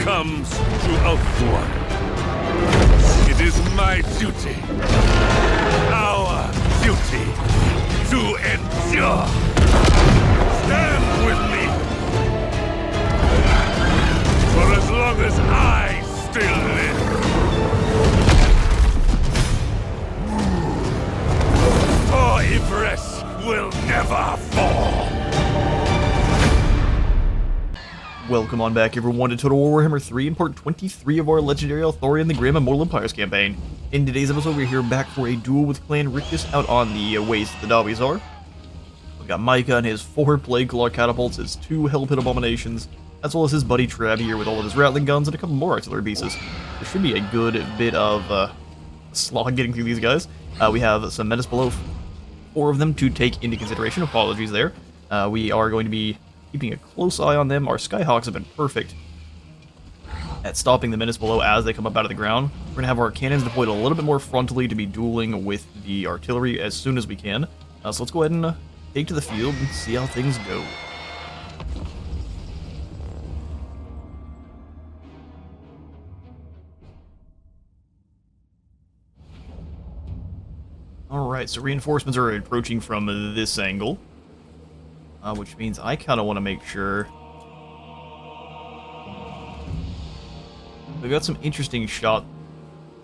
comes to a thwart. It is my duty, our duty, to endure. Stand with me. For as long as I still live. For Yvresse will never fall. Welcome on back, everyone, to Total Warhammer 3 and part 23 of our legendary Eltharion the Grim Immortal Empires campaign. In today's episode, we're here back for a duel with Clan Rictus out on the waste the Dobbies are. We've got Micah and his 4 Plague Claw catapults, his 2 Hell Pit abominations, as well as his buddy Trav here with all of his Rattling guns and a couple more artillery pieces. There should be a good bit of slog getting through these guys. We have some Menace below, 4 of them to take into consideration. Apologies there. We are going to be keeping a close eye on them. Our Skyhawks have been perfect at stopping the Menace below as they come up out of the ground. We're going to have our cannons deployed a little bit more frontally to be dueling with the artillery as soon as we can. So let's go ahead and take to the field and see how things go. Alright, so reinforcements are approaching from this angle. Which means I kind of want to make sure. We've got some interesting shot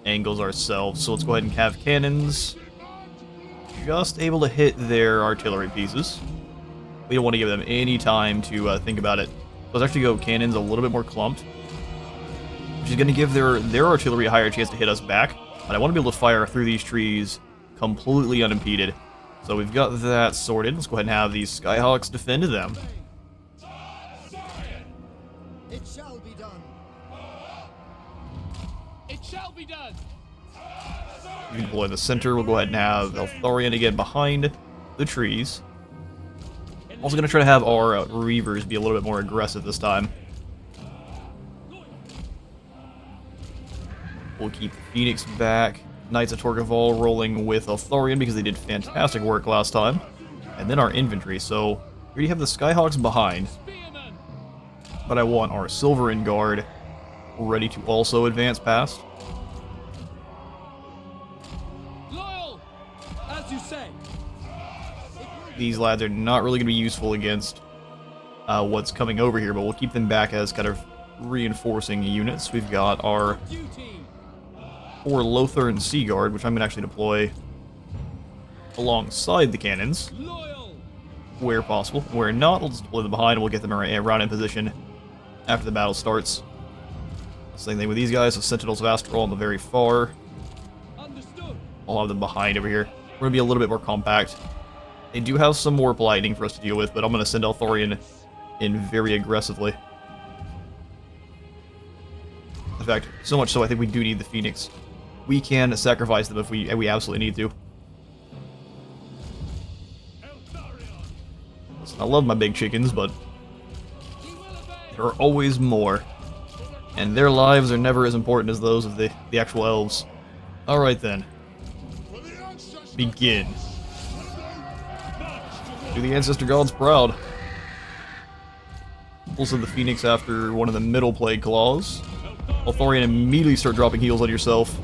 angles ourselves, so let's go ahead and have cannons just able to hit their artillery pieces. We don't want to give them any time to think about it. So let's actually go cannons a little bit more clumped, which is going to give their artillery a higher chance to hit us back. But I want to be able to fire through these trees completely unimpeded. So we've got that sorted. Let's go ahead and have these Skyhawks defend them. It shall be done. It shall be done. We can deploy in the center. We'll go ahead and have Eltharion again behind the trees. I'm also going to try to have our Reavers be a little bit more aggressive this time. We'll keep the Phoenix back. Knights of Torgaval rolling with Eltharion because they did fantastic work last time. And then our infantry, so we already have the Skyhawks behind. But I want our Silverin Guard ready to also advance past. Loyal, as you say. These lads are not really going to be useful against what's coming over here, but we'll keep them back as kind of reinforcing units. We've got our 4 Lothar and Sea Guard, which I'm going to actually deploy alongside the cannons, where possible. Where not, we'll just deploy them behind and we'll get them around in position after the battle starts. Same thing with these guys, the Sentinels of Astral on the very far. I'll have them behind over here. We're going to be a little bit more compact. They do have some Warp Lightning for us to deal with, but I'm going to send Eltharion in very aggressively. In fact, so much so I think we do need the Phoenix. We can sacrifice them if we absolutely need to. Listen, I love my big chickens, but there are always more. And their lives are never as important as those of the actual elves. Alright then. Begin. Do the Ancestor Gods proud. Also the Phoenix after one of the middle Plague Claws. Eltharion, immediately start dropping heals on yourself.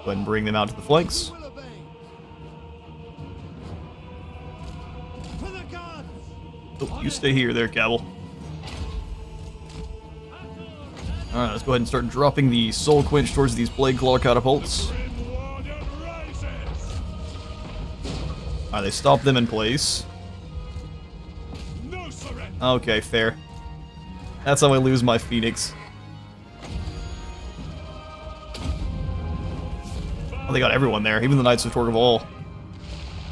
Go ahead and bring them out to the flanks. Oh, you stay here there, Cabal. Alright, let's go ahead and start dropping the Soul Quench towards these Plague Claw catapults. Alright, they stop them in place. Okay, fair. That's how I lose my Phoenix. Oh, they got everyone there, even the Knights of Torgaval.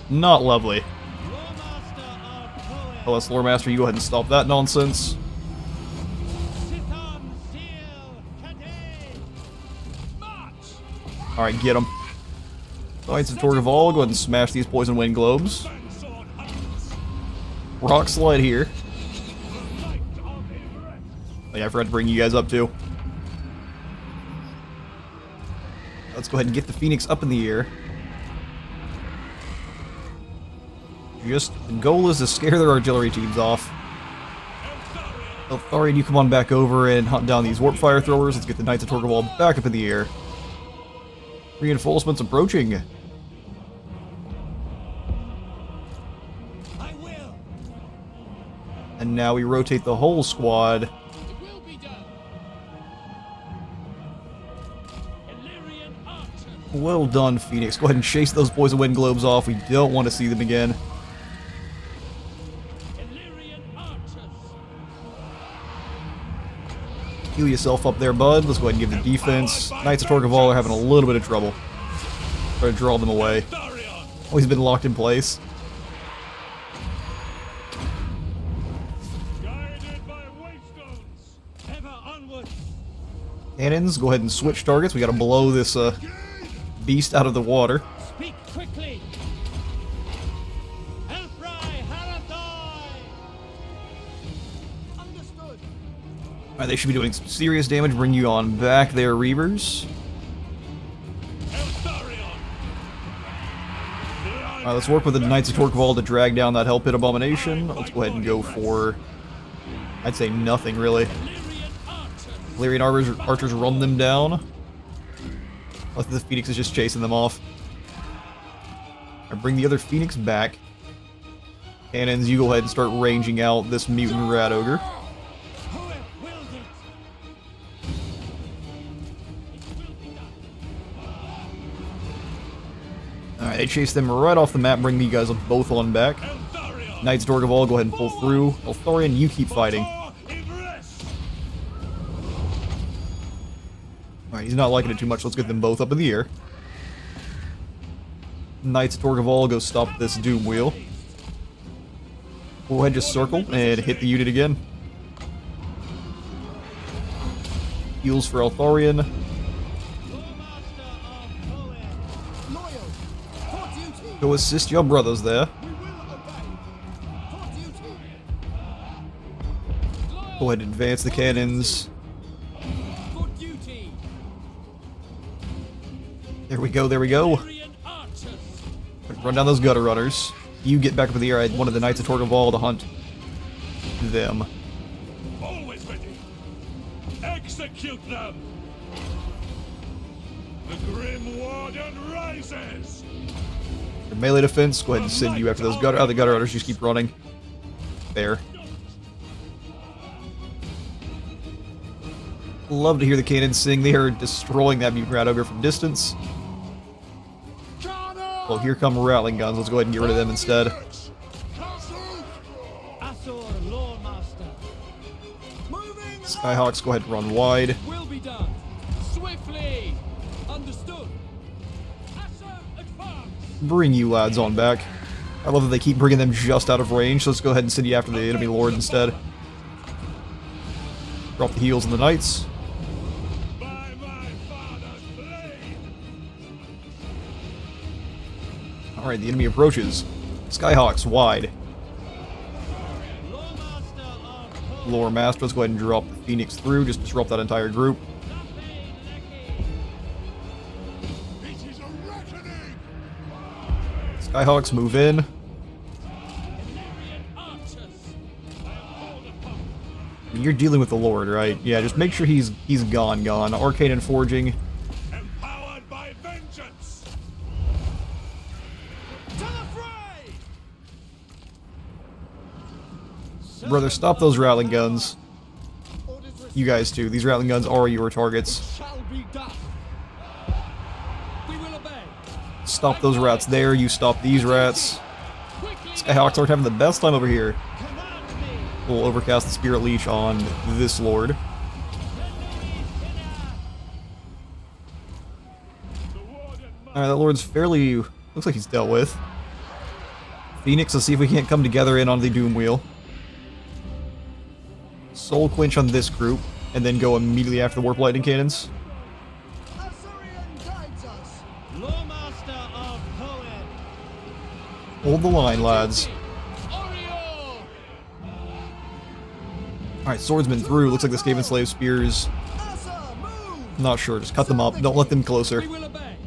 Not lovely. OS Loremaster, you go ahead and stop that nonsense. Alright, get them. Knights of Torgaval, go ahead and smash these Poison Wind Globes. Rock Slide here. Oh yeah, I forgot to bring you guys up too. Let's go ahead and get the Phoenix up in the air. Just, the goal is to scare their artillery teams off. Eltharion, you come on back over and hunt down these warp fire throwers. Let's get the Knights of Torqueval back up in the air. Reinforcements approaching. I will. And now we rotate the whole squad. It will be done. Eltharion archers. Well done, Phoenix. Go ahead and chase those poison wind globes off. We don't want to see them again. Eltharion archers. Heal yourself up there, bud. Let's go ahead and give the defense. Knights of Torqueval are having a little bit of trouble. Try to draw them away. Eltharion! Oh, he's been locked in place. Guided by waystones! Ever onward. Cannons, go ahead and switch targets. We gotta blow this beast out of the water. Speak quickly. Elfry Harathoi. Understood. Alright, they should be doing some serious damage. Bring you on back there, Reavers. Eltharion! Alright, let's work with the Knights of Torqueval to drag down that Hell Pit Abomination. Let's go ahead and go for, I'd say nothing, really. Eltharion archers. Eltharion archers run them down. The Phoenix is just chasing them off. I bring the other Phoenix back. Cannons, you go ahead and start ranging out this mutant rat ogre. Who have willed it? It will be done. Alright, they chase them right off the map, bring you guys both on back. Eltharion! Knights of Torqueval, go ahead and pull through. Eltharion, you keep fighting. Yvresse! Alright, he's not liking it too much. Let's get them both up in the air. Knights of Torqueval, go stop this Doom Wheel. Go ahead, just circle and hit the unit again. Heals for Eltharion. Lord Master of Poet. Loyal. For duty. Go assist your brothers there. We will obey. For duty. Go ahead and advance the cannons. For duty. There we go, there we go. Eltharion archers. Run down those gutter runners. You get back up in the air. I had one of the Knights of Torqueval to hunt them. Always ready! Execute them! The Grim Warden rises! For melee defense, go ahead and send you after those gutter. The gutter runners just keep running. There. Love to hear the cannons sing. They are destroying that mutant rat ogre from distance. Well, here come rattling guns. Let's go ahead and get rid of them instead. Asor, Lord Master. Moving. Skyhawks, go ahead and run wide. Will be done. Swiftly. Understood. Asor, advance. Bring you lads on back. I love that they keep bringing them just out of range, so let's go ahead and send you after the enemy lord instead. Drop the heals on the knights. By my father's blade! Alright, the enemy approaches. Skyhawks, wide. Lord Master of Poet. Lore Master, let's go ahead and drop the Phoenix through, just disrupt that entire group. It is a reckoning! Skyhawks, move in. Eltharion archers. I am called upon. You're dealing with the Lord, right? Yeah, just make sure he's gone. Arcane and Forging. Empowered by vengeance! To the fray. Brother, stop those rattling guns. Orders received. You guys too. These rattling guns are your targets. Shall be done. We will obey. Stop those rats there. You stop these rats. Quickly. Skyhawks aren't having the best time over here. Command me. We'll overcast the Spirit Leech on this Lord. Alright, that Lord's fairly... looks like he's dealt with. Phoenix, let's see if we can't come together in on the Doom Wheel. Soul Quench on this group, and then go immediately after the Warp Lightning Cannons. Eltharion guides us. Lord Master of Poet. Hold the line, lads. Oriole. Alright, Swordsman through. Looks like the Skaven Slave Spears. Asa, move. Not sure, just cut them up. Don't let them closer. We will obey.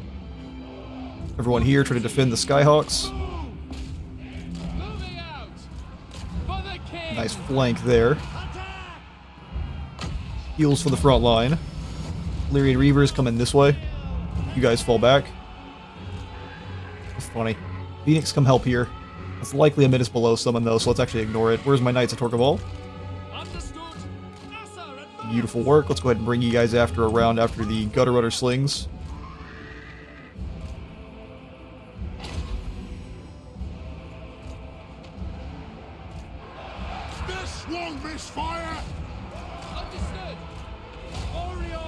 Everyone here try to defend the Skyhawks. Move. Nice flank there. Heals for the front line. Lyrian Reavers coming this way. You guys fall back. That's funny. Phoenix, come help here. It's likely a minute below summon though, so let's actually ignore it. Where's my Knights of Torqueval? Beautiful work. Let's go ahead and bring you guys after a round after the Gutter Rudder slings. This won't miss fire! Understood! Warrior!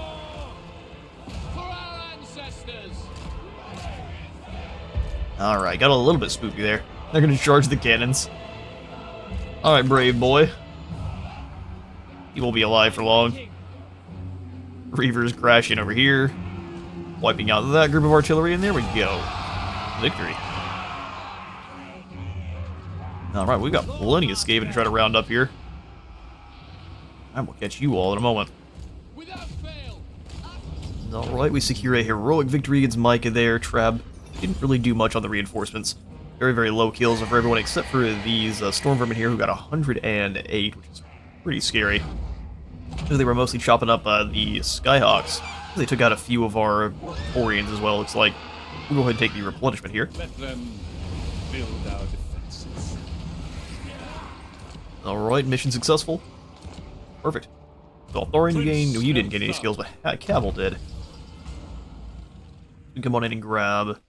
For our ancestors! Alright, got a little bit spooky there. They're gonna charge the cannons. Alright, brave boy. He won't be alive for long. Reavers crashing over here. Wiping out that group of artillery, and there we go. Victory. Alright, we've got plenty of Skaven to try to round up here. I will catch you all in a moment. Without fail! Alright, we secure a heroic victory against Micah there. Trab didn't really do much on the reinforcements. Very, very low kills for everyone except for these Storm Vermin here who got 108, which is pretty scary. They were mostly chopping up the Skyhawks. They took out a few of our Orions as well, looks like. We'll go ahead and take the replenishment here. Let them build our defenses. Alright, mission successful. Perfect. So Eltharion, you gained... No, you didn't get any skills, but Cavill did. We can come on in and grab...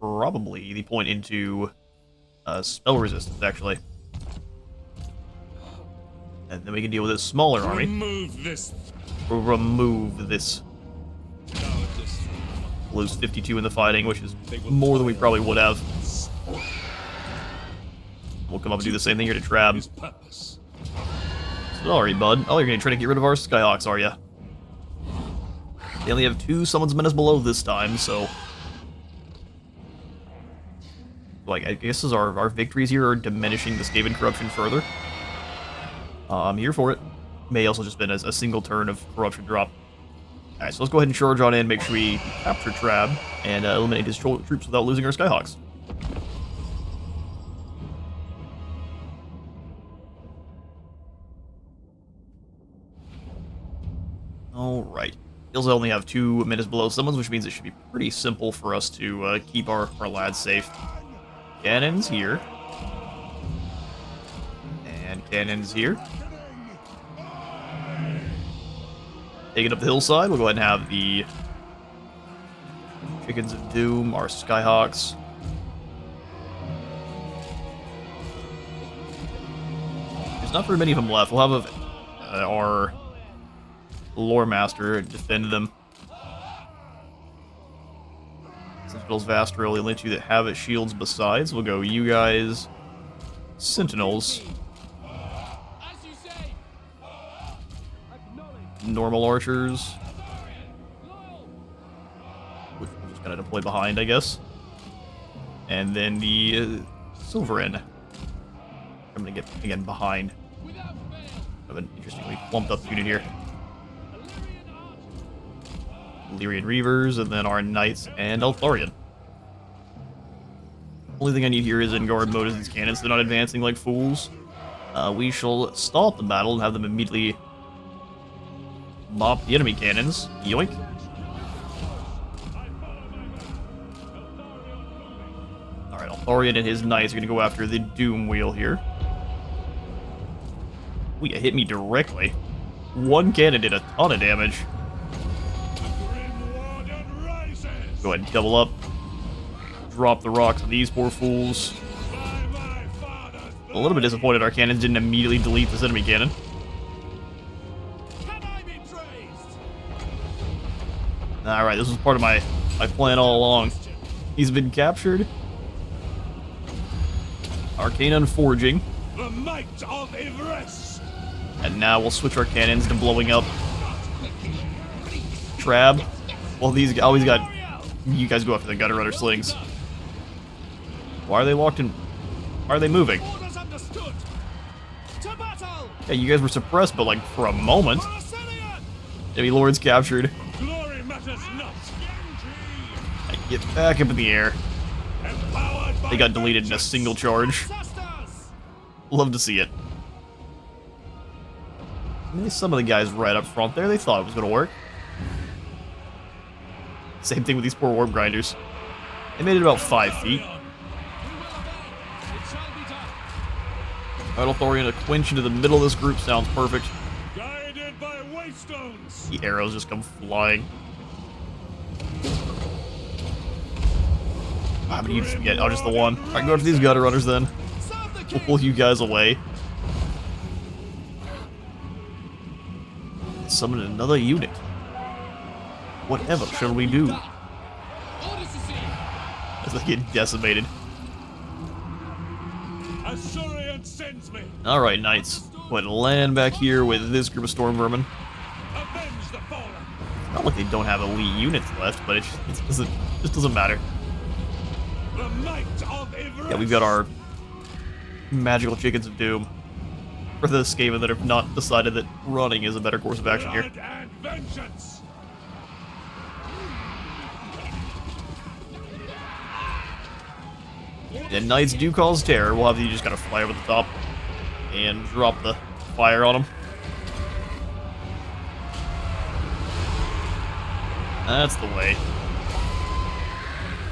probably the point into spell resistance, actually. And then we can deal with this smaller army. Remove this. Remove this. Lose 52 in the fighting, which is more than we probably would have. We'll come up and do the same thing here to Trab. His purpose. Sorry, bud. Oh, you're gonna try to get rid of our Skyhawks, are ya? They only have 2 Summons Menace below this time, so... like, I guess our victories here are diminishing the Skaven corruption further. I'm here for it. May also just been a single turn of corruption drop. Alright, so let's go ahead and charge on in, make sure we capture Trab, and eliminate his troops without losing our Skyhawks. Alright. He'll only have 2 minutes below summons, which means it should be pretty simple for us to keep our lads safe. Cannons here. And cannons here. Taking up the hillside, we'll go ahead and have the Chickens of Doom, our Skyhawks. There's not very many of them left. We'll have our Lore Master defend them. Sentinels Vastril, the only 2 that have it, shields besides. We'll go you guys, Sentinels. As you say! Normal archers, which we're just gonna deploy behind, I guess. And then the Silverin. I'm gonna get again behind. Have an interestingly clumped up unit here. Lyrian Reavers, and then our Knights and Eltharion. Only thing I need here is in guard mode as these cannons. They're not advancing like fools. We shall stop the battle and have them immediately bop the enemy cannons. Yoink. Alright, Eltharion and his Knights are going to go after the Doom Wheel here. Ooh, you hit me directly. One cannon did a ton of damage. Go ahead and double up. Drop the rocks on these poor fools. A little bit disappointed our cannons didn't immediately delete this enemy cannon. Alright, this was part of my plan all along. He's been captured. Arcane Unforging. The might of Yvresse. And now we'll switch our cannons to blowing up Trab. Well, these always got... You guys go after the Gutter Rudder slings. Why are they locked in... Why are they moving? Yeah, you guys were suppressed, but like for a moment. Enemy Lord's captured. Glory matters not. I get back up in the air. They got deleted in a single charge. Love to see it. Maybe some of the guys right up front there, they thought it was going to work. Same thing with these poor warp grinders. They made it about 5 feet. Alright, Eltharion, a quench into the middle of this group sounds perfect. Guided by waystones. The arrows just come flying. How many units did you get? Oh, just the one. Alright, go after these gutter runners then. We'll pull you guys away. Summon another unit. Whatever shall we do? As they get decimated. Azurian sends me. Alright, knights. Go ahead and land back here with this group of storm vermin. Avenge the fallen. Not like they don't have elite units left, but it just doesn't matter. The might of Yvresse. Yeah, we've got our magical chickens of doom for the Skaven that have not decided that running is a better course of action here. Blood and vengeance. And knights do cause terror. We'll have you just kind of fly over the top and drop the fire on them. That's the way.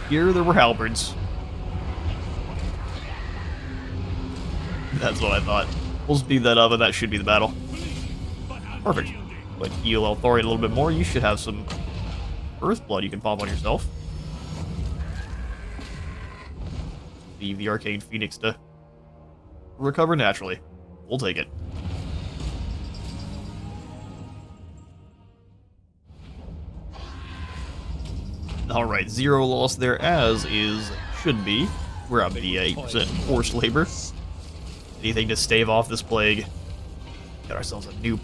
Here there were halberds. That's what I thought. We'll speed that up and that should be the battle. Perfect. But heal Eltharion a little bit more. You should have some Earth Blood you can pop on yourself. Leave the Arcane Phoenix to recover naturally. We'll take it. Alright, 0 loss there, as should be. We're up the 8% forced labor. Anything to stave off this plague. Got ourselves a new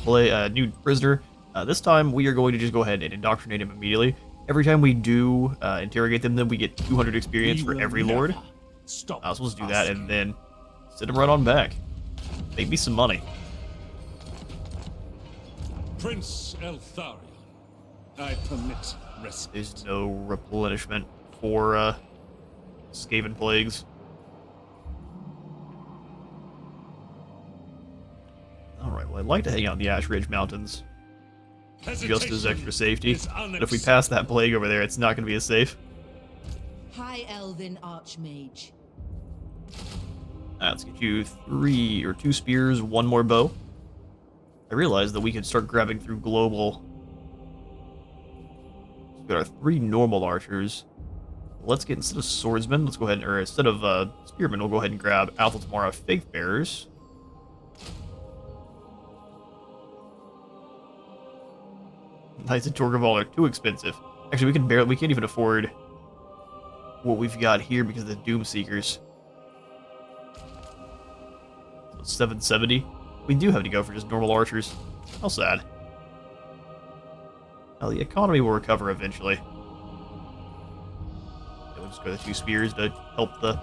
new prisoner. This time we are going to just go ahead and indoctrinate him immediately. Every time we do interrogate them, then we get 200 experience for every lord. So let's do that and then send him right on back. Make me some money. Prince Eltharion, I permit respite. There's no replenishment for Skaven plagues. Alright, well, I'd like to hang out in the Ash Ridge Mountains just as extra safety. But if we pass that plague over there, it's not going to be as safe. High Elven Archmage. Let's get you 2 spears, 1 more bow. I realized that we could start grabbing through global. So we've got our 3 normal archers. Let's get, instead of swordsmen, let's go ahead and, or instead of spearmen, we'll go ahead and grab Alpha Tamara Faith Bearers. Knights of Torgaval are too expensive. Actually, we can't even afford what we've got here because of the Doom Seekers. So 770. We do have to go for just normal archers. How sad. Well, the economy will recover eventually. Yeah, we'll just go with the 2 spears to help the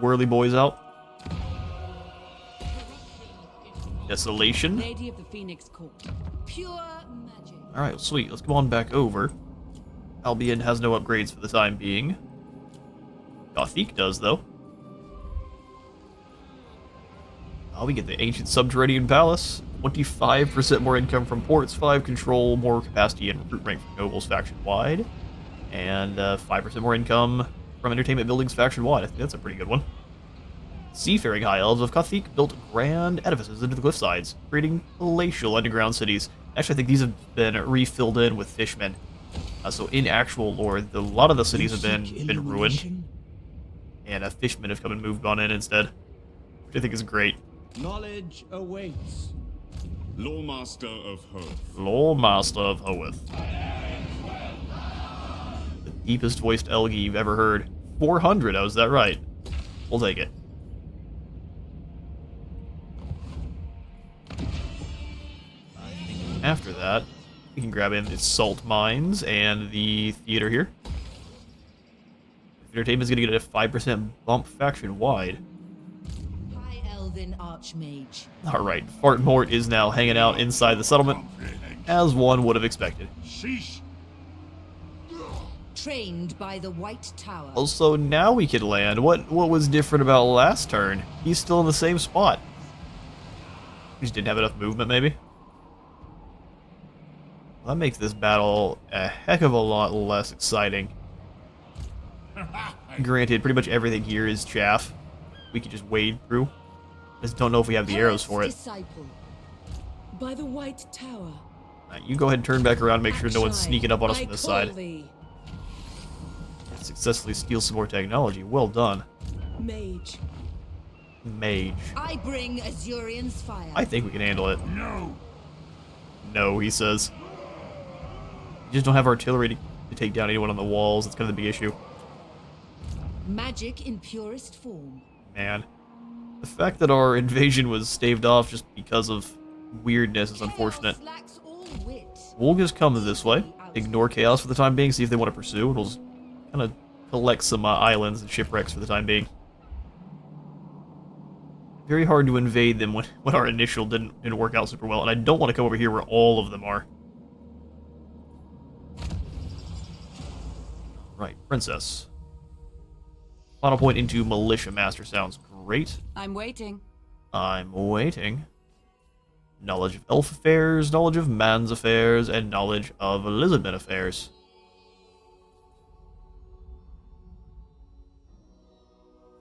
whirly boys out. Desolation. Lady of the Phoenix Court. Pure magic. Alright, sweet. Let's go on back over. Albion has no upgrades for the time being. Gothic does, though. Oh, we get the Ancient Subterranean Palace. 25% more income from ports, 5 control, more capacity and recruit rank from nobles faction-wide. And 5% more income from entertainment buildings faction-wide. I think that's a pretty good one. Seafaring High Elves of Gothic built grand edifices into the cliffsides, creating palatial underground cities. Actually, I think these have been refilled in with fishmen. So in actual lore, a lot of the cities have been ruined. And fishmen have come and moved on in instead. Which I think is great. Knowledge awaits. Lawmaster of Hoth. Lawmaster of Hoth. The deepest voiced Elgi you've ever heard. 400, oh, is that right? We'll take it. After that, we can grab in the salt mines and the theater here. Entertainment's gonna get a 5% bump faction-wide. High Elven Archmage. Alright, Fart Mort is now hanging out inside the settlement, as one would have expected. Sheesh. Trained by the White Tower. Also, now we can land. What was different about last turn? He's still in the same spot. He just didn't have enough movement, maybe? Well, that makes this battle a heck of a lot less exciting. Granted, pretty much everything here is chaff. We can just wade through. Just don't know if we have the arrows for it. Disciple. By the White Tower. You go ahead and turn back around and make sure no one's sneaking up on us I from this call side. thee. Successfully steal some more technology. Well done. Mage. Mage. I bring Azurion's fire. I think we can handle it. No. No, he says. You just don't have artillery to take down anyone on the walls. That's kind of the big issue. Magic in purest form. Man. The fact that our invasion was staved off just because of weirdness is unfortunate. Chaos lacks all wit. We'll just come this way. Ignore chaos for the time being, see if they want to pursue, and we'll just kind of collect some islands and shipwrecks for the time being. Very hard to invade them when our initial didn't work out super well, and I don't want to come over here where all of them are. Right, Princess. Final point into Militia Master sounds great. I'm waiting. I'm waiting. Knowledge of elf affairs, knowledge of man's affairs, and knowledge of lizardmen affairs.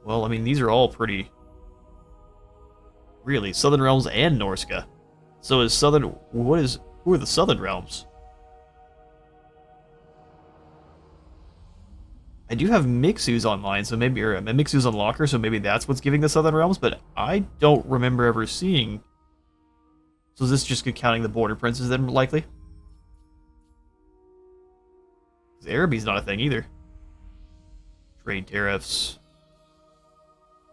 Well, I mean, these are all pretty... Really, Southern Realms and Norska. So is Southern... Who are the Southern Realms? I do have Mixu's online, so maybe... Or Mixu's on Locker, so maybe that's what's giving the Southern Realms, but I don't remember ever seeing... So is this just counting the border princes then, likely? Because Araby's not a thing either. Trade tariffs...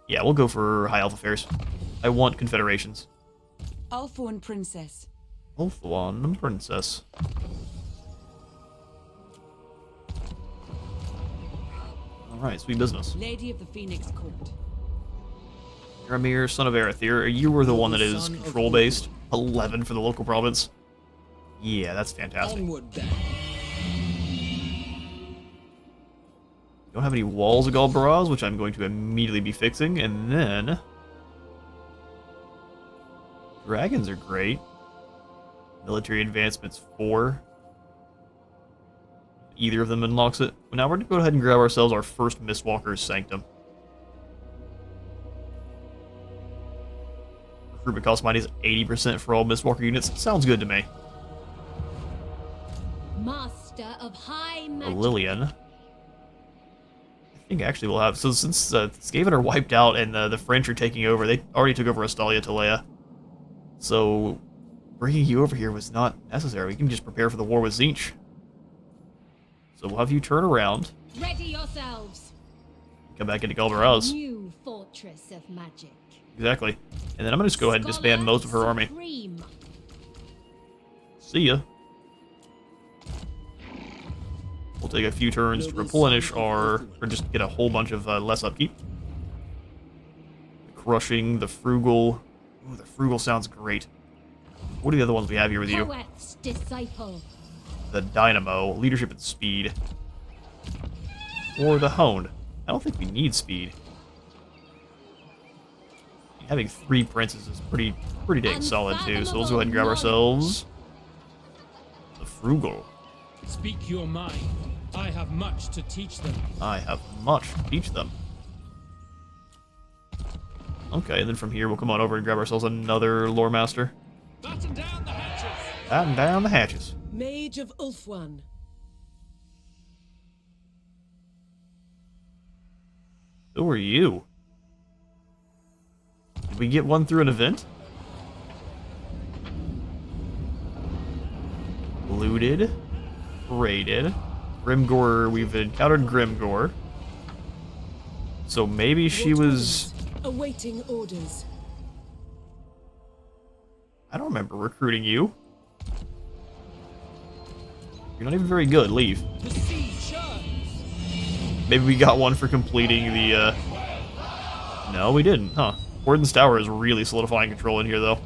Yeah, we'll go for High Elf Affairs. I want confederations. Ulthuan Princess. Ulthuan Princess. Alright, sweet business. Lady of the Phoenix Court. Ramir, son of Eltharion, you were the one that is control-based. 11 for the local province. Yeah, that's fantastic. Onward then. Don't have any walls of Galbaraz, which I'm going to immediately be fixing, and then... Dragons are great. Military advancements 4. Either of them unlocks it. Now we're going to go ahead and grab ourselves our first Mistwalker's Sanctum. Recruitment cost minus 80% for all Mistwalker units. Sounds good to me. Master of High Magic. Lillian. I think actually we'll have... So since Skaven are wiped out and the French are taking over, they already took over Astalia Talea. So bringing you over here was not necessary. We can just prepare for the war with Tzeentch. So we'll have you turn around. Ready yourselves. Come back into Galbaraz. New fortress of magic. Exactly. And then I'm going to just go ahead and disband most of her army. Supreme. See ya. We'll take a few turns to replenish our... Or just get a whole bunch of less upkeep. The crushing, the frugal... Ooh, the frugal sounds great. What are the other ones we have here with you? Poet's disciple. The dynamo, leadership and speed. Or the honed. I don't think we need speed. Having 3 princes is pretty dang solid too, so let's go ahead and grab ourselves the frugal. Speak your mind. I have much to teach them. I have much to teach them. Okay, and then from here we'll come on over and grab ourselves another lore master. Batten down the hatches. Batten down the hatches. Mage of Ulthuan. Who are you? Did we get one through an event? Looted. Raided. Grimgore, we've encountered Grimgore. So maybe she was... Awaiting orders. I don't remember recruiting you. You're not even very good. Leave. The sea churns. Maybe we got one for completing the, No, we didn't, huh? Warden's Tower is really solidifying control in here, though.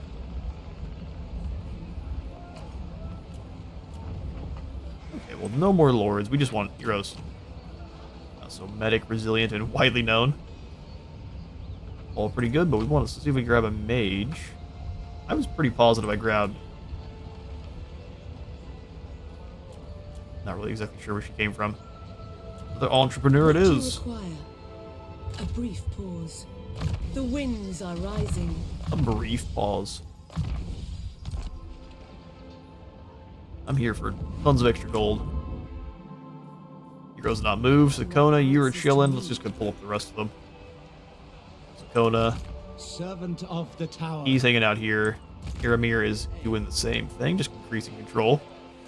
Okay, well, No more lords. We just want heroes. So medic, resilient, and widely known. All pretty good, but we want to see if we grab a mage. I was pretty positive I grabbed. Not really exactly sure where she came from. Another entrepreneur it is. A brief pause. The winds are rising. A brief pause. I'm here for tons of extra gold. Heroes not moved. Sakona, you are chilling. Let's just go pull up the rest of them. Sakona. Servant of the tower. He's hanging out here. Iramir is doing the same thing, just increasing control.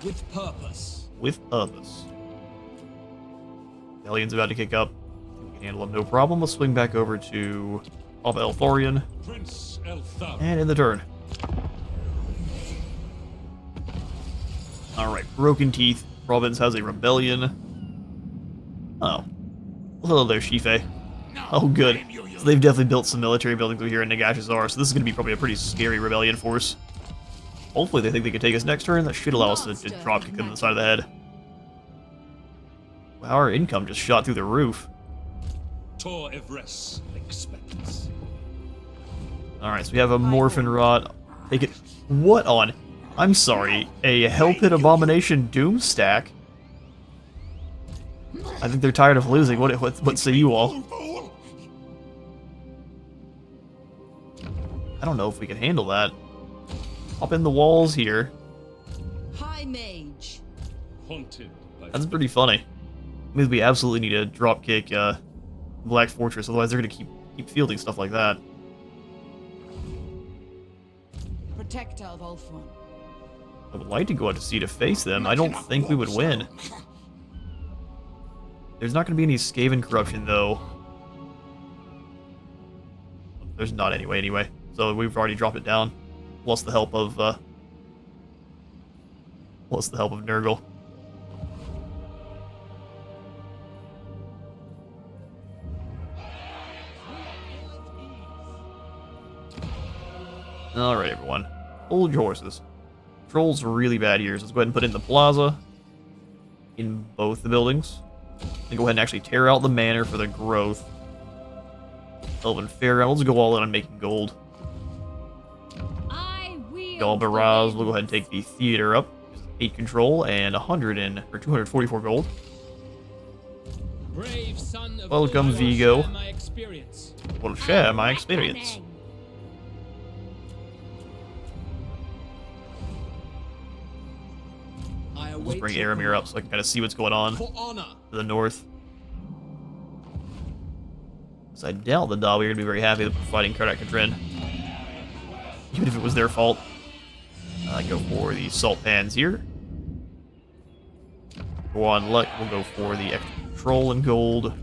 With purpose. With purpose. Valiant's about to kick up. We can handle him no problem. Let's swing back over to Papa Eltharion. Prince Eltharion. And in the turn. Alright, Broken Teeth province has a rebellion. Oh. Well, hello there, Shife. Oh, good. So they've definitely built some military buildings over here in Nagashazar, so this is going to be probably a pretty scary rebellion force. Hopefully they think they can take us next turn. That should allow us to just drop kick them in the side of the head. Wow, our income just shot through the roof. Tor Yvresse expects. Alright, so we have a Morphin Rod. Take it. What on? I'm sorry. A Hell Pit Abomination Doom stack? I think they're tired of losing. What say you all? I don't know if we can handle that. Hop in the walls here. High Mage. Haunted by That's pretty funny. Means we absolutely need to drop kick Black Fortress, otherwise they're gonna keep fielding stuff like that. Protector of Ulthuan. I would like to go out to sea to face them. I don't think we would win. There's not going to be any Skaven corruption, though. There's not anyway. So we've already dropped it down. Plus the help of Nurgle. Alright, everyone. Hold your horses. Control's really bad here, so let's go ahead and put in the plaza. In both the buildings. And go ahead and actually tear out the manor for the growth. Elven Fairground. Let's go all in on making gold. Galbaraz, we'll go ahead and take the theater up. 8 control and 244 gold. Brave son of Welcome, Ulthuan, Vigo. share my experience. Will share my experience. Let's bring Aramir up so I can kind of see what's going on For honor. to the north. So I doubt the Dawi are going to be very happy that we're fighting Kardak Kadrin. Even if it was their fault. I go for the salt pans here. Go on luck, we'll go for the extra control and gold.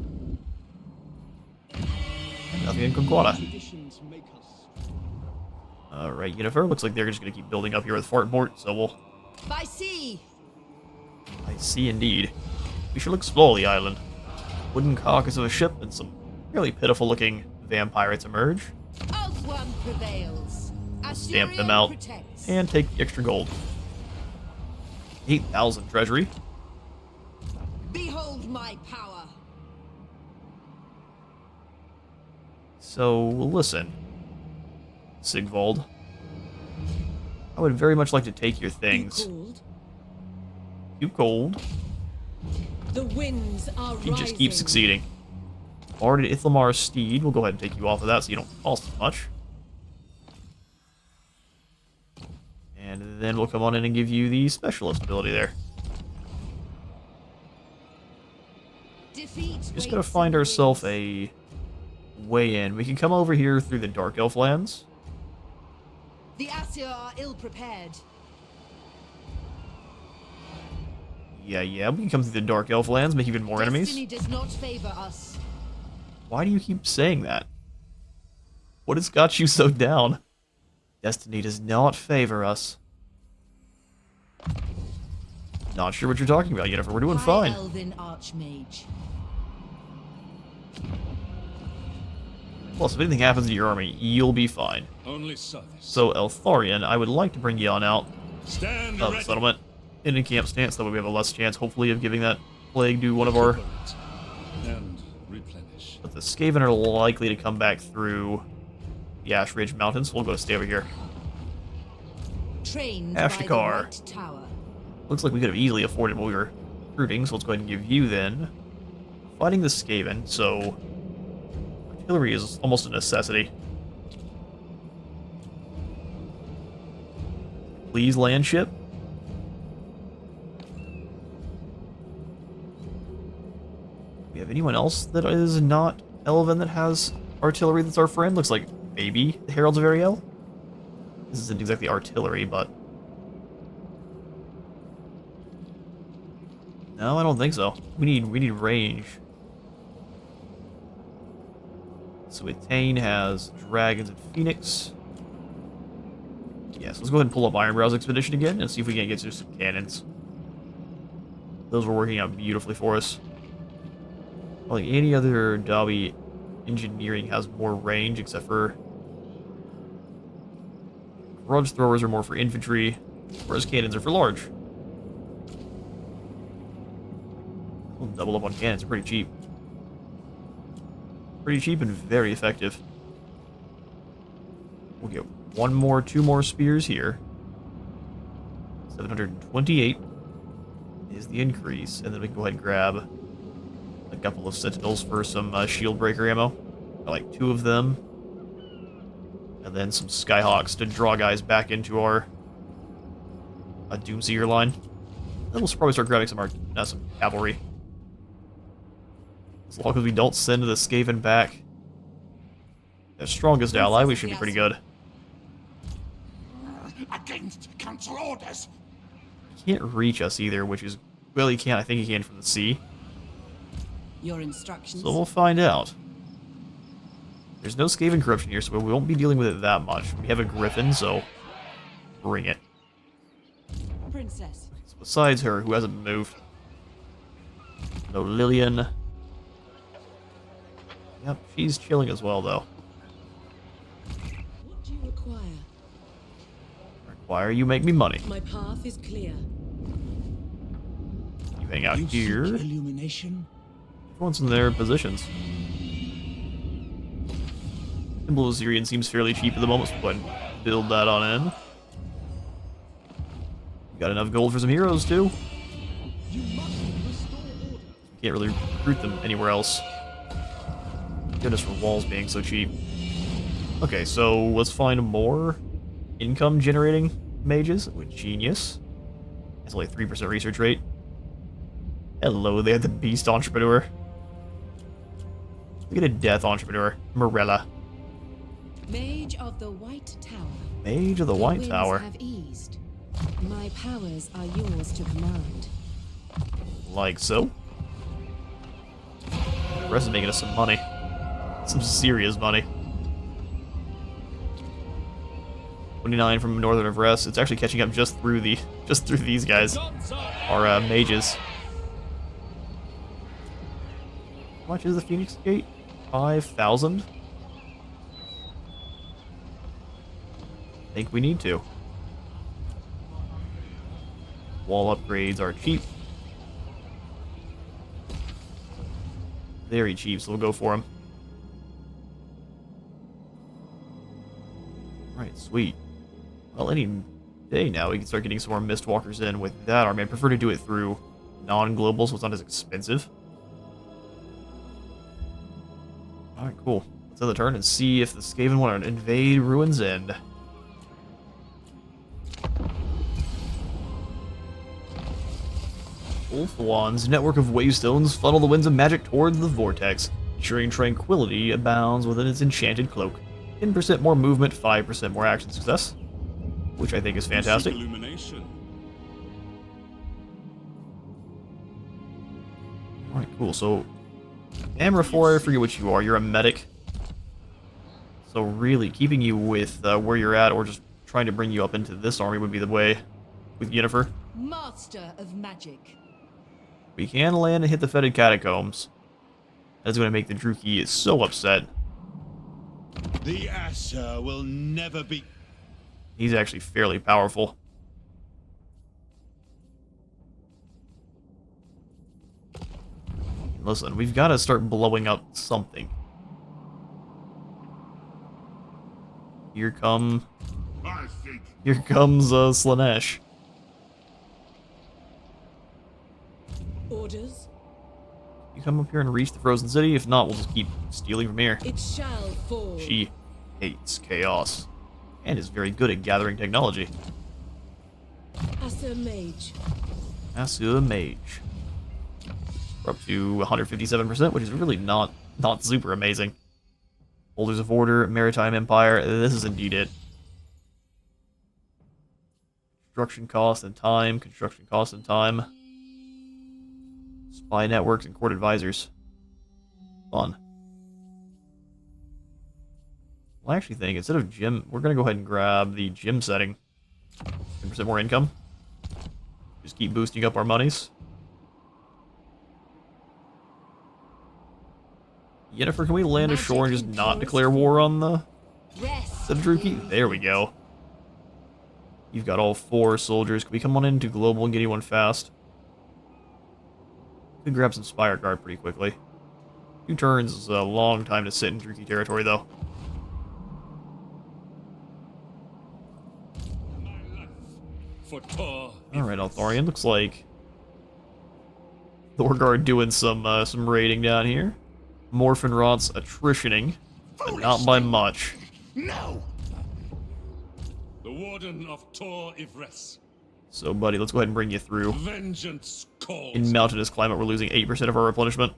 Nothing in Conquata. Traditions make us. Alright, Yennefer, looks like they're just going to keep building up here with Fartport, so we'll... By sea. I see indeed. We shall explore the island. Wooden carcass of a ship and some fairly pitiful looking vampires emerge. Ulthuan prevails. Stamp them out Protects. and take the extra gold. 8,000 treasury. Behold my power. So, listen, Sigvald. I would very much like to take your things. You cold. The winds are You just keep succeeding. Already Ithlamar's steed. We'll go ahead and take you off of that so you don't cost as much. And then we'll come on in and give you the specialist ability there. Just gotta find ourselves a way in. We can come over here through the Dark Elf lands. The Asir are ill prepared. Yeah, we can come through the Dark Elf lands, make even more Destiny enemies. does not favor us. Why do you keep saying that? What has got you so down? Destiny does not favor us. Not sure what you're talking about, Yennefer. We're doing fine. Elven Archmage. Plus, if anything happens to your army, you'll be fine. Only service. So, Eltharion, I would like to bring you on out Stand of the ready. settlement. in a camp stance, that way we have a less chance, hopefully, of giving that plague to one of our... And replenish. But the Skaven are likely to come back through the Ash Ridge Mountains, so we'll go to stay over here. Trained Ashtikar. by the White Tower. Looks like we could have easily afforded what we were recruiting, so let's go ahead and give you then. Fighting the Skaven, so artillery is almost a necessity. Please land ship. We have anyone else that is not Elven that has artillery that's our friend? Looks like maybe the Heralds of Ariel. This isn't exactly artillery, but... No, I don't think so. We need range. So Etain has dragons and Phoenix. Yes, let's go ahead and pull up Ironbrow's expedition again and see if we can't get through some cannons. Those were working out beautifully for us. Like any other Dobby, engineering has more range, except for grudge throwers are more for infantry, whereas cannons are for large. We'll double up on cannons, they're pretty cheap. Pretty cheap and very effective. We'll get two more spears here. 728 is the increase, and then we can go ahead and grab a couple of sentinels for some shield breaker ammo. Got like 2 of them. And then some skyhawks to draw guys back into our Doomseer line. Then we'll probably start grabbing some cavalry. As long as we don't send the Skaven back, their strongest ally, we should be pretty good. Against council orders. He can't reach us either, which is... Well, he can. I think he can from the sea. Your instructions. So we'll find out. There's no Skaven corruption here, so we won't be dealing with it that much. We have a Griffin, so bring it. Princess. So besides her, who hasn't moved? No Lillian. Yep, she's chilling as well, though. What do you require? Require you make me money. My path is clear. You hang out here. Illumination. Everyone's in their positions. Symbol of Zirian seems fairly cheap at the moment, so go ahead and build that on in. We got enough gold for some heroes, too. Can't really recruit them anywhere else. Goodness for walls being so cheap. Okay, so let's find more income generating mages with genius. It's only 3% research rate. Hello, they had the beast entrepreneur. Look at a death entrepreneur, Morella. Mage of the White Tower. Mage of the White winds Tower. have eased. My powers are yours to command. Like so. The rest is making us some money. Some serious money. 29 from Northern Yvresse. It's actually catching up just through these guys. Our mages. How much is the Phoenix Gate? 5,000? I think we need to. Wall upgrades are cheap. Very cheap, so we'll go for them. Alright, sweet. Well, any day now we can start getting some more Mistwalkers in with that army. I prefer to do it through non-global, so it's not as expensive. Alright, cool. Let's end the turn and see if the Skaven want to invade Ruin's End. Ulthuan's network of wavestones funnel the winds of magic towards the vortex, ensuring tranquility abounds within its enchanted cloak. 10% more movement, 5% more action success, which I think is fantastic. Illumination. Alright, cool. So, Amraphor, I forget what you are. You're a medic. So really, keeping you with where you're at, or just trying to bring you up into this army would be the way with Yennefer. Master of magic. We can land and hit the fetid catacombs. That's going to make the Druchii so upset. The Asher will never be. He's actually fairly powerful. Listen, we've got to start blowing up something. Here comes Slanesh. Orders. You come up here and reach the Frozen City. If not, we'll just keep stealing from here. It shall fall. She hates chaos and is very good at gathering technology. Asa Mage. Asua Mage. We're up to 157%, which is really not super amazing. Holders of Order, Maritime Empire, this is indeed it. Construction cost and time, construction cost and time. Spy networks and court advisors. Fun. Well, I actually think instead of gym, we're going to go ahead and grab the gym setting. 10% more income. Just keep boosting up our monies. Yennefer, can we land ashore and just not declare war on the Druki? There we go. You've got all 4 soldiers. Can we come on into global and get anyone fast? We can grab some Spire Guard pretty quickly. 2 turns is a long time to sit in Druki territory, though. Alright, Eltharion, looks like Thorgard doing some raiding down here. Morphinrot's attritioning, but not by much. No! The Warden of Tor Yvresse. So, buddy, let's go ahead and bring you through. Vengeance calls. In mountainous climate, we're losing 8% of our replenishment.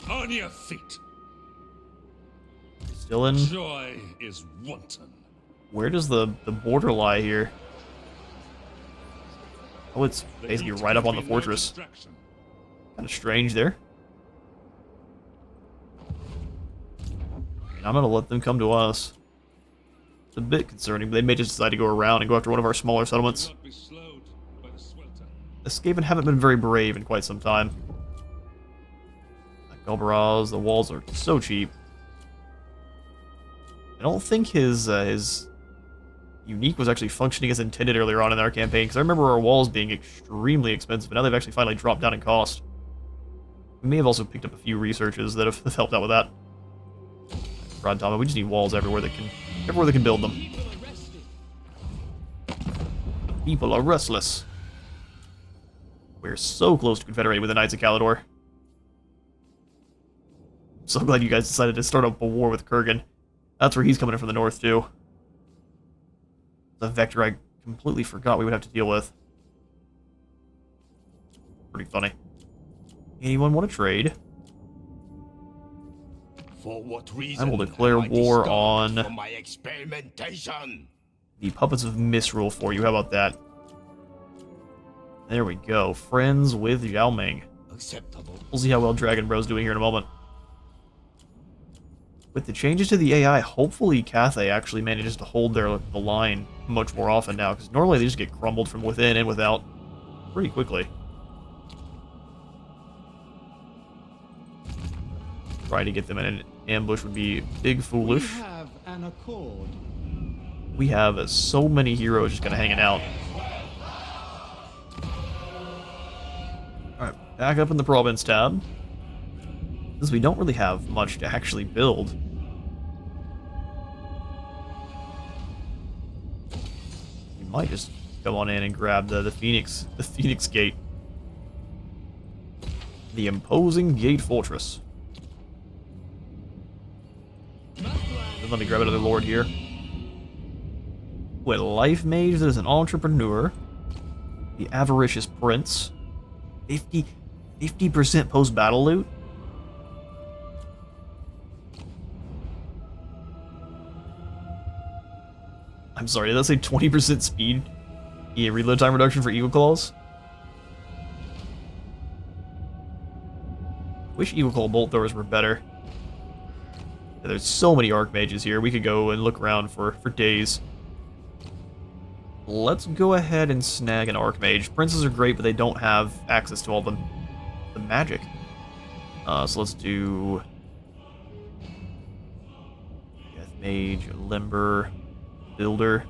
On your feet. Still in? Joy is wanton. Where does the border lie here? Oh, it's basically right up on the fortress. Kind of strange there. And I'm gonna let them come to us. It's a bit concerning, but they may just decide to go around and go after one of our smaller settlements. Escape haven't been very brave in quite some time. Like Galbaraz, the walls are so cheap. I don't think his unique was actually functioning as intended earlier on in our campaign, because I remember our walls being extremely expensive, but now they've actually finally dropped down in cost. We may have also picked up a few researches that have helped out with that. Rod Tama, we just need walls everywhere that can build them. People are restless. We're so close to confederating with the Knights of Caledor. I'm so glad you guys decided to start up a war with Kurgan. That's where he's coming in from the north, too. The vector I completely forgot we would have to deal with. Pretty funny. Anyone want to trade? For what reason? I will declare war on for my experimentation. The Puppets of Misrule for you. How about that? There we go. Friends with Zhao Ming. Acceptable. We'll see how well Dragon Bro's doing here in a moment. With the changes to the AI, hopefully Cathay actually manages to hold the line much more often now, because normally they just get crumbled from within and without pretty quickly. Try to get them in an ambush would be big foolish. We have an accord. We have so many heroes just kind of hanging out. Alright, back up in the province tab. Since we don't really have much to actually build. We might just go on in and grab the Phoenix Gate. The imposing Gate Fortress. Then let me grab another lord here. With Life Mage that is an entrepreneur. The Avaricious Prince. 50% post-battle loot? I'm sorry, did that say 20% speed? Yeah, reload time reduction for Eagle Claws? Wish Eagle Claw bolt throwers were better. Yeah, there's so many Archmages here, we could go and look around for days. Let's go ahead and snag an Archmage. Princes are great, but they don't have access to all the magic. So let's do Death Mage, Limber, Builder.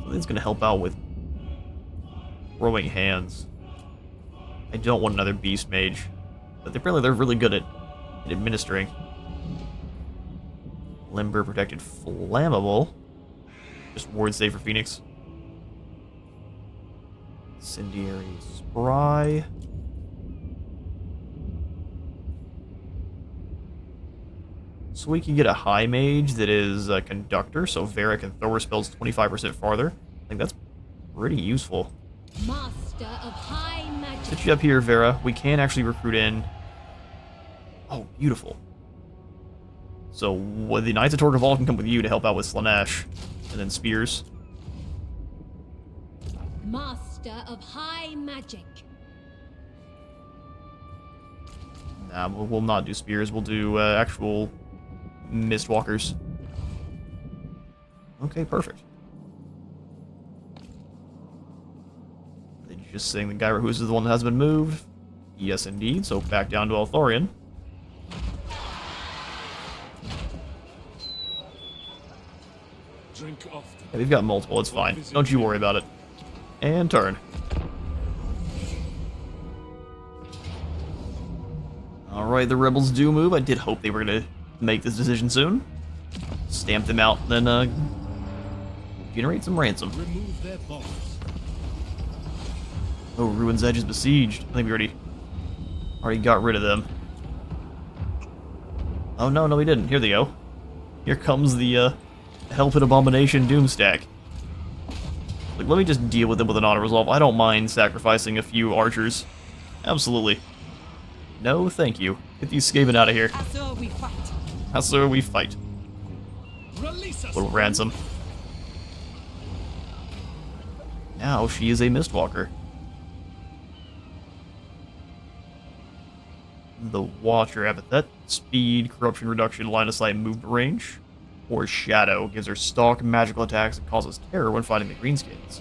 Something's gonna help out with Throwing Hands. I don't want another beast mage. But apparently they're really good at administering. Limber protected flammable. Just ward save for Phoenix. Incendiary spry. So we can get a high mage that is a conductor, so Vera can throw her spells 25% farther. I think that's pretty useful. Master of high magic. Sit you up here, Vera. We can actually recruit in. Oh, beautiful. So the Knights of Torqueval can come with you to help out with Slanesh, and then Spears. Master of high magic. Nah, we'll not do Spears. We'll do actual Mistwalkers. Okay, perfect. Did you just saying the guy who's the one that has been moved? Yes, indeed. So back down to Eltharion. Drink often. Yeah, we've got multiple. It's fine. Don't you worry about it. And turn. Alright, the rebels do move. I did hope they were going to make this decision soon. Stamp them out, then generate some ransom. Remove their bonds. Oh, Ruin's Edge is besieged. I think we already got rid of them. Oh no, we didn't. Here they go. Here comes the Hellpit Abomination Doomstack. Like, let me just deal with them with an auto-resolve. I don't mind sacrificing a few archers. Absolutely. No, thank you. Get these Skaven out of here. So we fight. That's where we fight. Release us. Little ransom. Now she is a Mistwalker. The Watcher epithet. Speed, corruption reduction, line of sight, movement range. Or Shadow. Gives her stalk, magical attacks, and causes terror when fighting the Greenskins.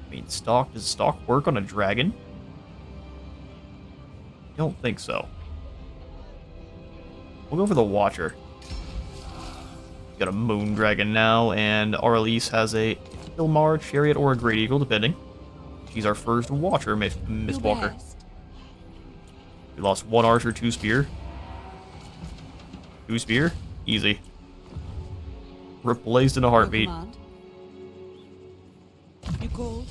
I mean, stalk, does stalk work on a dragon? I don't think so. We'll go for the Watcher. Got a Moon Dragon now, and Arlise has a Ilmar, Chariot, or a Great Eagle, depending. She's our first Watcher, Mistwalker. We lost 1 Archer, 2 Spear. 2 Spear? Easy. Replaced in a heartbeat. You cold?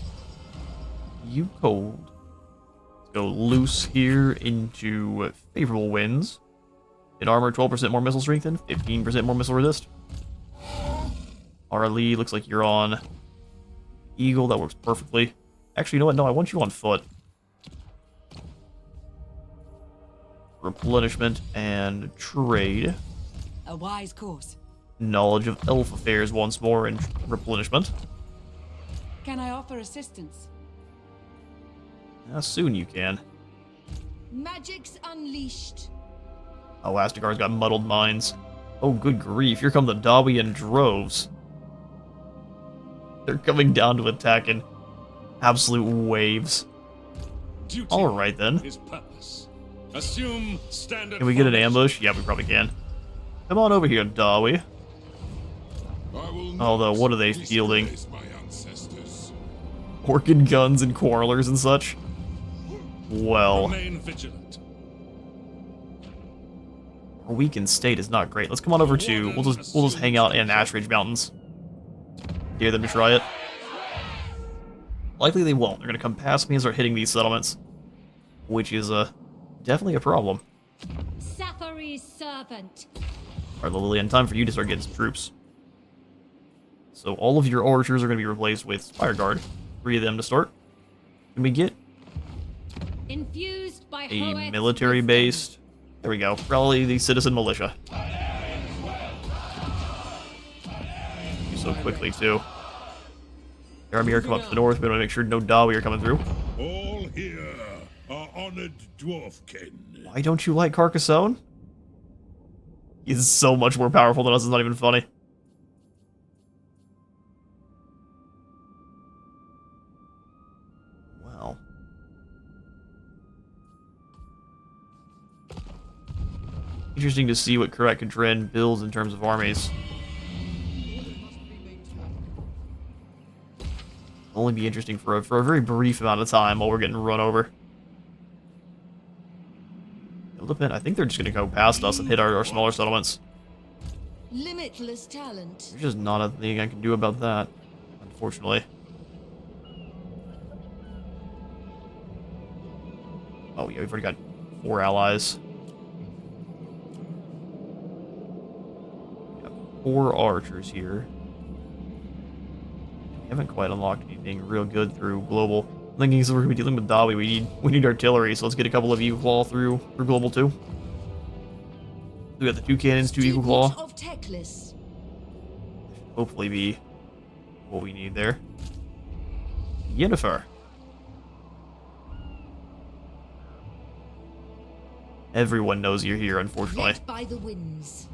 You cold. Let's go loose here into favorable winds. Hit armor, 12% more missile strength and 15% more missile resist. Arlie, looks like you're on Eagle. That works perfectly. Actually, you know what? No, I want you on foot. Replenishment and trade. A wise course. Knowledge of elf affairs once more and replenishment. Can I offer assistance? How soon you can. Magic's unleashed. Oh, Astigard's got muddled minds. Oh, good grief. Here come the Dawi in droves. They're coming down to attack in absolute waves. Duty Alright then. is purpose. Assume standard. Can we get an formation. ambush? Yeah, we probably can. Come on over here, Dawi. Although, what are they fielding? Orchid guns and quarrelers and such? Well, Remain vigilant. our weakened state is not great. Let's come on over to. We'll just hang out in Ashridge Mountains. Dare them to try it. Likely they won't. They're gonna come past me and start hitting these settlements, which is definitely a problem. Safary's servant. Alright, Lillian, time for you to start getting some troops. So all of your archers are gonna be replaced with Spire Guard. 3 of them to start. Can we get Infused by a Hoeth's military-based? There we go. Probably the citizen militia. Do so quickly too. Aramir, come up to the north. We want to make sure no Dawi are coming through. All here are honored dwarfkin. Why don't you like Carcassonne? He's so much more powerful than us. It's not even funny. Well. Interesting to see what Karat Kadrin builds in terms of armies. only be interesting for a very brief amount of time while we're getting run over. It'll depend. I think they're just going to go past us and hit our smaller settlements. Limitless talent. There's just not a thing I can do about that, unfortunately. Oh yeah, we've already got 4 allies. We got 4 archers here. We haven't quite unlocked anything real good through global. I'm thinking since we're gonna be dealing with Dawi, we need artillery, so let's get a couple of Eagle Claw through global too. We got the 2 cannons, 2 Eagle Claw. Of Teclis. Hopefully be what we need there. Yennefer. Everyone knows you're here, unfortunately. Led by the winds.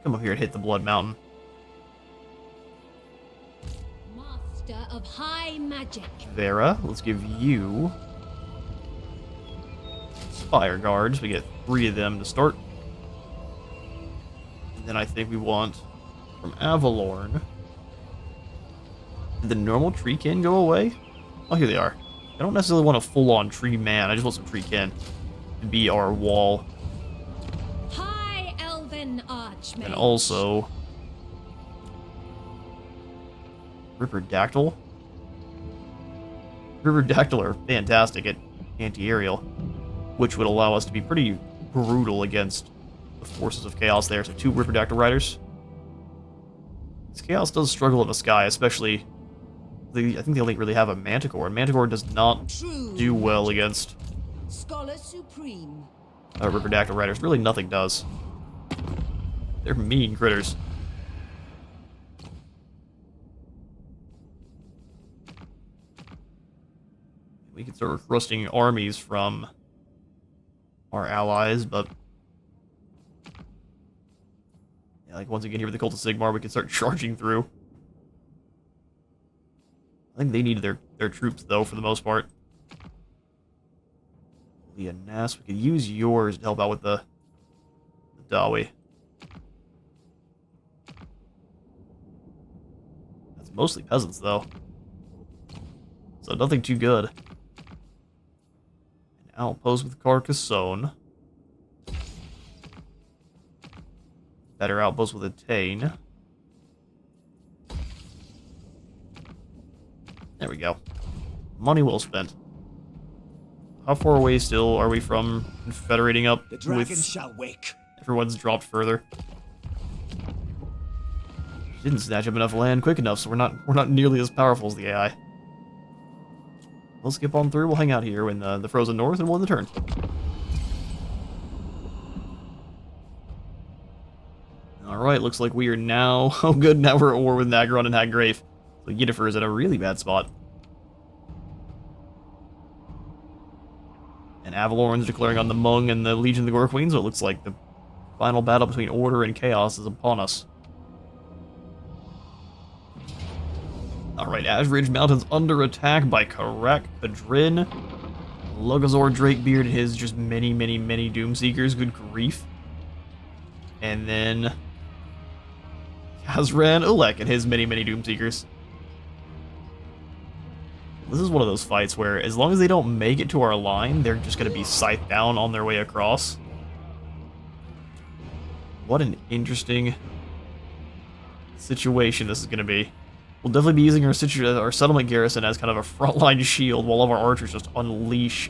Come up here and hit the Blood Mountain. Master of high magic. Vera, let's give you Spire Guards. We get 3 of them to start. And then I think we want from Avalorn. Did the normal tree kin go away? Oh, here they are. I don't necessarily want a full-on tree man. I just want some tree kin to be our wall. High elven archmage. And also Ripperdactyl. Ripperdactyl are fantastic at anti-aerial, which would allow us to be pretty brutal against the forces of chaos there. So 2 Ripperdactyl riders. This chaos does struggle in the sky, especially. I think they only really have a Manticore, and Manticore does not do well against Scholar Supreme. Ripperdactyl riders. Really, nothing does. They're mean critters. We can start requesting armies from our allies, but yeah, like once again here with the Cult of Sigmar, we can start charging through. I think they need their troops, though, for the most part. Leah Nass, we could use yours to help out with the Dawi. That's mostly peasants, though. So nothing too good. An outpost with Carcassonne. Better outpost with Attain. There we go. Money well spent. How far away still are we from confederating up? The dragon shall wake. Everyone's dropped further. Didn't snatch up enough land quick enough, so we're not nearly as powerful as the AI. We'll skip on through. We'll hang out here in the frozen north, and we'll end the turn. All right, looks like we are now. Oh, good. Now we're at war with Nagron and Haggrave. So Yennefer is in a really bad spot. And Avalorn's declaring on the Hmong and the Legion of the Gore Queen, so it looks like the final battle between Order and Chaos is upon us. Alright, Ashridge Mountain's under attack by Karak Kadrin. Lugazor Drakebeard and his just many Doomseekers, good grief. And then Kazran Ulek and his many Doomseekers. This is one of those fights where, as long as they don't make it to our line, they're just going to be scythed down on their way across. What an interesting situation this is going to be. We'll definitely be using our settlement garrison as kind of a frontline shield, while all of our archers just unleash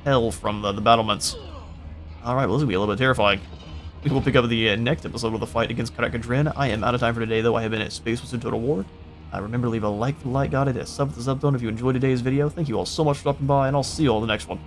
hell from the battlements. Alright, well, this will be a little bit terrifying. We will pick up the next episode with the fight against Karakadrin. I am out of time for today, though. I have been at Space Wizard Total War. Remember to leave a like for the like god, a sub for the sub tone if you enjoyed today's video. Thank you all so much for stopping by, and I'll see you all in the next one.